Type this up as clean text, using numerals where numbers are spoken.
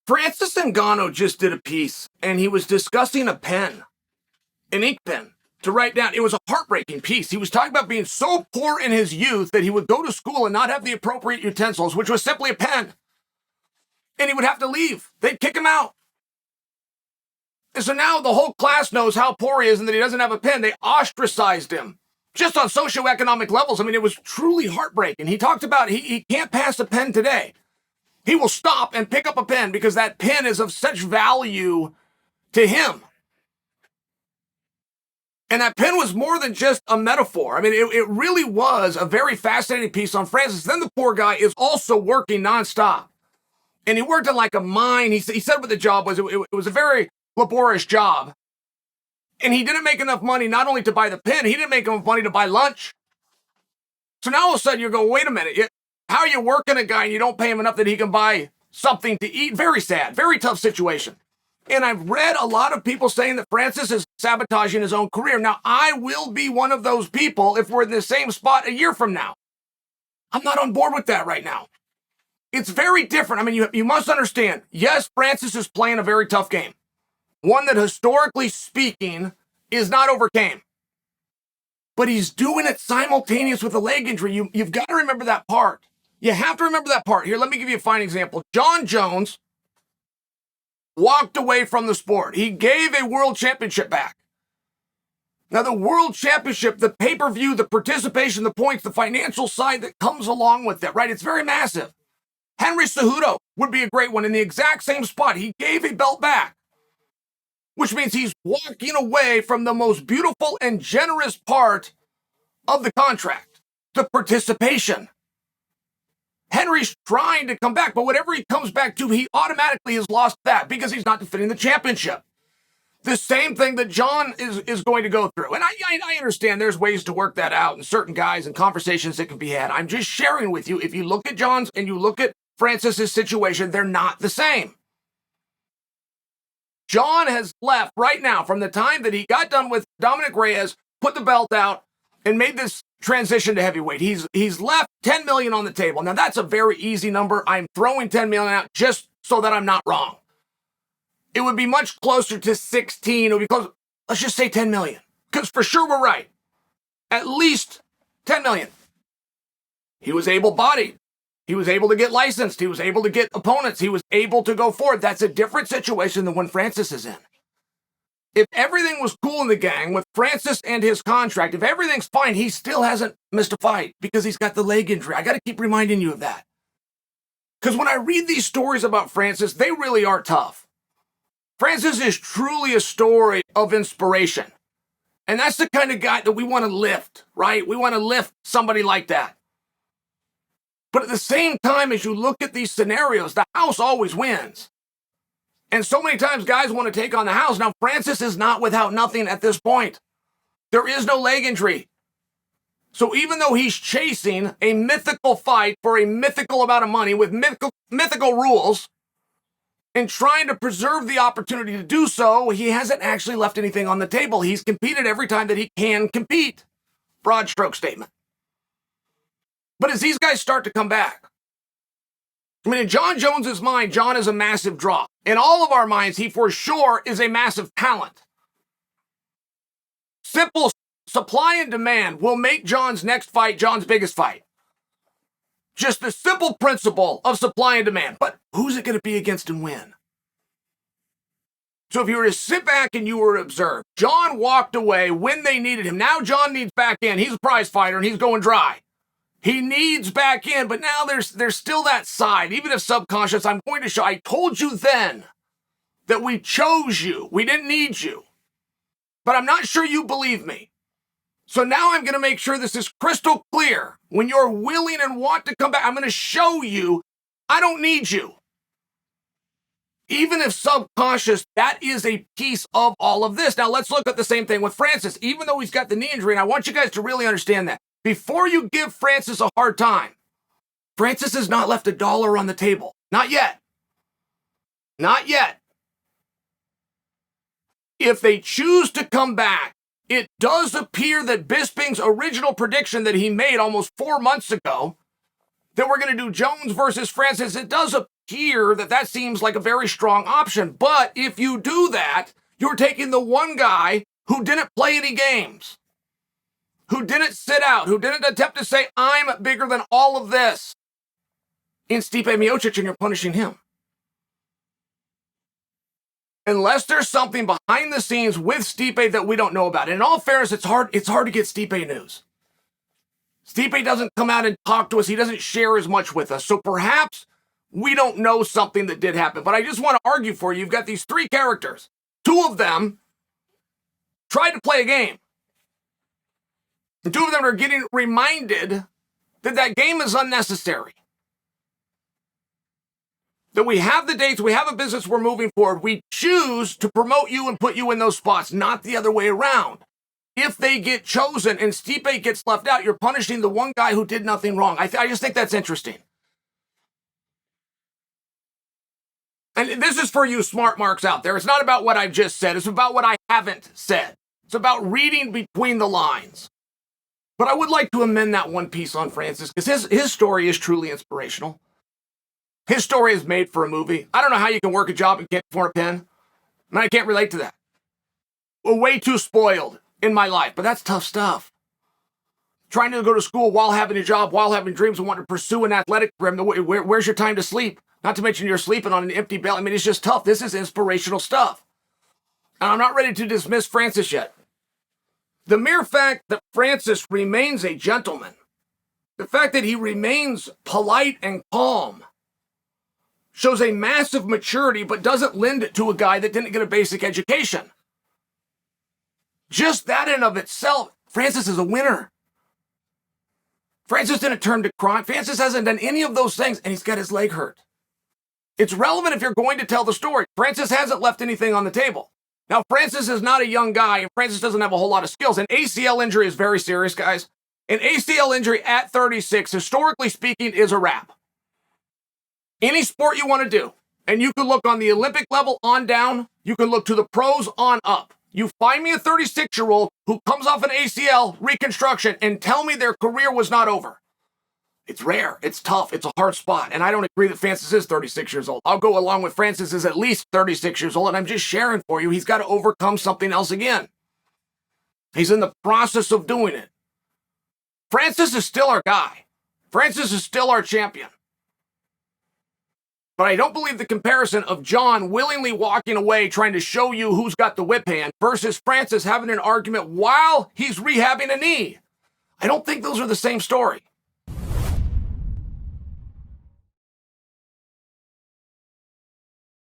Francis Ngannou just did a piece, and he was discussing a pen, an ink pen, to write down. It was a heartbreaking piece. He was talking about being so poor in his youth that he would go to school and not have the appropriate utensils, which was simply a pen. And he would have to leave. They'd kick him out. And so now the whole class knows how poor he is and that he doesn't have a pen. They ostracized him just on socioeconomic levels. I mean, it was truly heartbreaking. He talked about he can't pass a pen today. He will stop and pick up a pen because that pen is of such value to him. And that pen was more than just a metaphor. I mean, it really was a very fascinating piece on Francis. Then the poor guy is also working nonstop. And he worked in like a mine. He said what the job was. It was a very laborious job. And he didn't make enough money not only to buy the pen, he didn't make enough money to buy lunch. So now all of a sudden you're going, wait a minute. How are you working a guy and you don't pay him enough that he can buy something to eat? Very sad, very tough situation. And I've read a lot of people saying that Francis is sabotaging his own career. Now, I will be one of those people if we're in the same spot a year from now. I'm not on board with that right now. It's very different. I mean, you must understand, yes, Francis is playing a very tough game. One that, historically speaking, is not overcame. But he's doing it simultaneous with a leg injury. You've got to remember that part. You have to remember that part. Here, let me give you a fine example. Jon Jones walked away from the sport. He gave a world championship back. Now, the world championship, the pay-per-view, the participation, the points, the financial side that comes along with that, right? It's very massive. Henry Cejudo would be a great one in the exact same spot. He gave a belt back, which means he's walking away from the most beautiful and generous part of the contract, the participation. Henry's trying to come back, but whatever he comes back to, he automatically has lost that because he's not defending the championship. The same thing that Jon is going to go through. And I understand there's ways to work that out and certain guys and conversations that can be had. I'm just sharing with you, if you look at Jon's and you look at Francis's situation, they're not the same. Jon has left right now from the time that he got done with Dominic Reyes, put the belt out, and made this transition to heavyweight. He's left $10 million on the table. Now, that's a very easy number. I'm throwing $10 million out just so that I'm not wrong. It would be much closer to 16. It would be close. Let's just say 10 million. Because for sure we're right. At least 10 million. He was able-bodied. He was able to get licensed. He was able to get opponents. He was able to go forward. That's a different situation than when Francis is in. If everything was cool in the gang with Francis and his contract, if everything's fine, he still hasn't missed a fight because he's got the leg injury. I got to keep reminding you of that. Because when I read these stories about Francis, they really are tough. Francis is truly a story of inspiration. And that's the kind of guy that we want to lift, right? We want to lift somebody like that. But at the same time, as you look at these scenarios, the house always wins. And so many times guys want to take on the house. Now, Francis is not without nothing at this point. There is no leg injury. So even though he's chasing a mythical fight for a mythical amount of money with mythical rules and trying to preserve the opportunity to do so, he hasn't actually left anything on the table. He's competed every time that he can compete. Broad stroke statement. But as these guys start to come back, I mean, in Jon Jones's mind, Jon is a massive draw. In all of our minds, he for sure is a massive talent. Simple supply and demand will make Jon's next fight Jon's biggest fight. Just the simple principle of supply and demand. But who's it going to be against and win? So if you were to sit back and you were to observe, Jon walked away when they needed him. Now Jon needs back in. He's a prize fighter and he's going dry. He needs back in, but now there's still that side. Even if subconscious, I'm going to show. I told you then that we chose you. We didn't need you. But I'm not sure you believe me. So now I'm going to make sure this is crystal clear. When you're willing and want to come back, I'm going to show you I don't need you. Even if subconscious, that is a piece of all of this. Now let's look at the same thing with Francis. Even though he's got the knee injury, and I want you guys to really understand that. Before you give Francis a hard time, Francis has not left $1 on the table. Not yet. Not yet. If they choose to come back, it does appear that Bisping's original prediction that he made almost 4 months ago, that we're going to do Jones versus Francis, it does hear that seems like a very strong option. But if you do that, you're taking the one guy who didn't play any games, who didn't sit out, who didn't attempt to say, I'm bigger than all of this, in Stipe Miocic, and you're punishing him. Unless there's something behind the scenes with Stipe that we don't know about. And in all fairness, it's hard to get Stipe news. Stipe doesn't come out and talk to us. He doesn't share as much with us. So perhaps we don't know something that did happen. But I just want to argue for you. You've got these three characters. Two of them tried to play a game. And two of them are getting reminded that game is unnecessary. That we have the dates, we have a business we're moving forward. We choose to promote you and put you in those spots, not the other way around. If they get chosen and Stipe gets left out, you're punishing the one guy who did nothing wrong. I just think that's interesting. And this is for you smart marks out there. It's not about what I've just said. It's about what I haven't said. It's about reading between the lines. But I would like to amend that one piece on Francis, because his story is truly inspirational. His story is made for a movie. I don't know how you can work a job and can't afford a pen. And I can't relate to that. We're way too spoiled in my life, but that's tough stuff. Trying to go to school while having a job, while having dreams and wanting to pursue an athletic career. Where's your time to sleep? Not to mention you're sleeping on an empty belly. I mean, it's just tough. This is inspirational stuff. And I'm not ready to dismiss Francis yet. The mere fact that Francis remains a gentleman, the fact that he remains polite and calm, shows a massive maturity, but doesn't lend it to a guy that didn't get a basic education. Just that in of itself, Francis is a winner. Francis didn't turn to crime. Francis hasn't done any of those things, and he's got his leg hurt. It's relevant if you're going to tell the story. Francis hasn't left anything on the table. Now, Francis is not a young guy, and Francis doesn't have a whole lot of skills. An ACL injury is very serious, guys. An ACL injury at 36, historically speaking, is a wrap. Any sport you want to do, and you can look on the Olympic level on down, you can look to the pros on up. You find me a 36-year-old who comes off an ACL reconstruction and tell me their career was not over. It's rare. It's tough. It's a hard spot. And I don't agree that Francis is 36 years old. I'll go along with Francis is at least 36 years old, and I'm just sharing for you. He's got to overcome something else again. He's in the process of doing it. Francis is still our guy. Francis is still our champion. But I don't believe the comparison of Jon willingly walking away trying to show you who's got the whip hand versus Francis having an argument while he's rehabbing a knee. I don't think those are the same story.